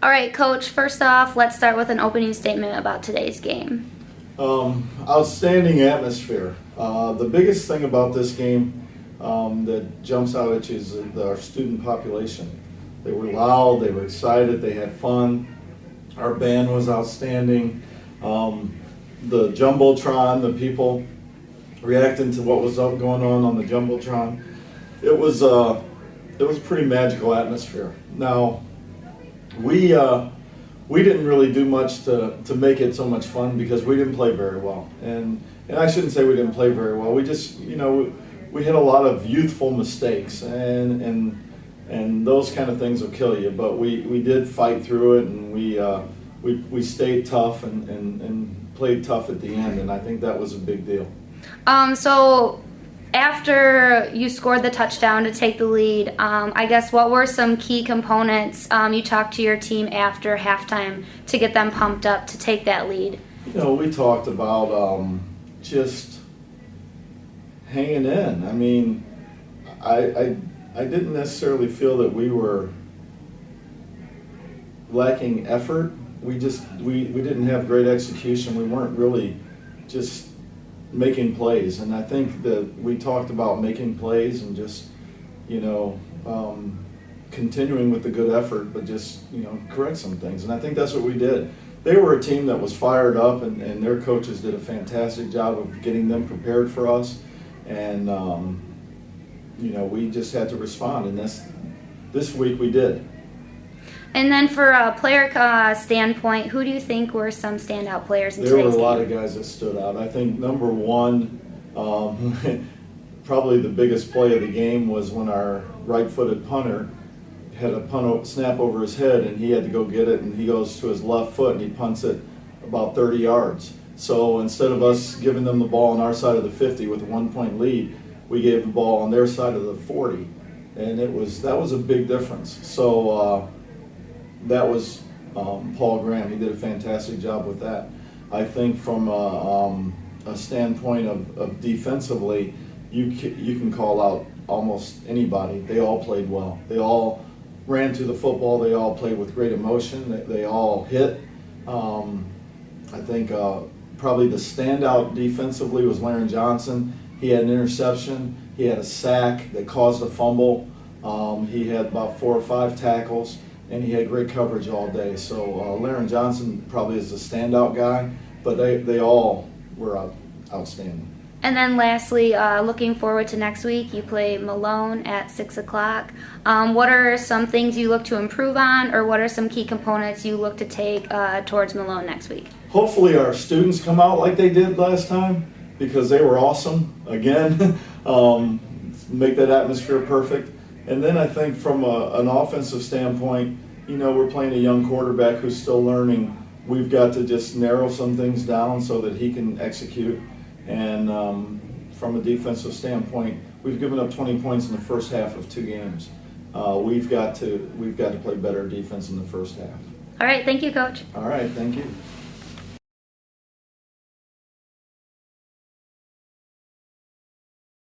All right, Coach, first off, let's start with an opening statement about today's game. Outstanding atmosphere. The biggest thing about this game that jumps out at you is our student population. They were loud, they were excited, they had fun. Our band was outstanding. The Jumbotron, the people reacting to what was going on the Jumbotron. It was a pretty magical atmosphere. Now, we didn't really do much to make it so much fun because we didn't play very well. And I shouldn't say we didn't play very well. We just, we had a lot of youthful mistakes, and those kind of things will kill you. But we did fight through it, and we stayed tough and played tough at the end, and I think that was a big deal. So after you scored the touchdown to take the lead, I guess what were some key components you talked to your team after halftime to get them pumped up to take that lead? We talked about just hanging in. I mean, I didn't necessarily feel that we were lacking effort. We didn't have great execution. We weren't really just making plays, and I think that we talked about making plays and just continuing with the good effort, but just correct some things, and I think that's what we did. They were a team that was fired up, and their coaches did a fantastic job of getting them prepared for us, and we just had to respond, and this week we did. And then for a player standpoint, who do you think were some standout players in today's game? There were a lot of guys that stood out. I think number one, probably the biggest play of the game was when our right-footed punter had a snap over his head, and he had to go get it, and he goes to his left foot, and he punts it about 30 yards. So instead of us giving them the ball on our side of the 50 with a 1-point lead, we gave the ball on their side of the 40, and that was a big difference. So that was Paul Graham. He did a fantastic job with that. I think from a standpoint of defensively, you can call out almost anybody. They all played well. They all ran through the football. They all played with great emotion. They all hit. I think probably the standout defensively was Laren Johnson. He had an interception. He had a sack that caused a fumble. He had about 4 or 5 tackles, and he had great coverage all day. So Laren Johnson probably is the standout guy, but they all were outstanding. And then lastly, looking forward to next week, you play Malone at 6 o'clock. What are some things you look to improve on, or what are some key components you look to take towards Malone next week? Hopefully our students come out like they did last time, because they were awesome again. Make that atmosphere perfect. And then I think from an offensive standpoint, we're playing a young quarterback who's still learning. We've got to just narrow some things down so that he can execute. And from a defensive standpoint, we've given up 20 points in the first half of 2 games. We've got to play better defense in the first half. All right, thank you, Coach. All right, thank you.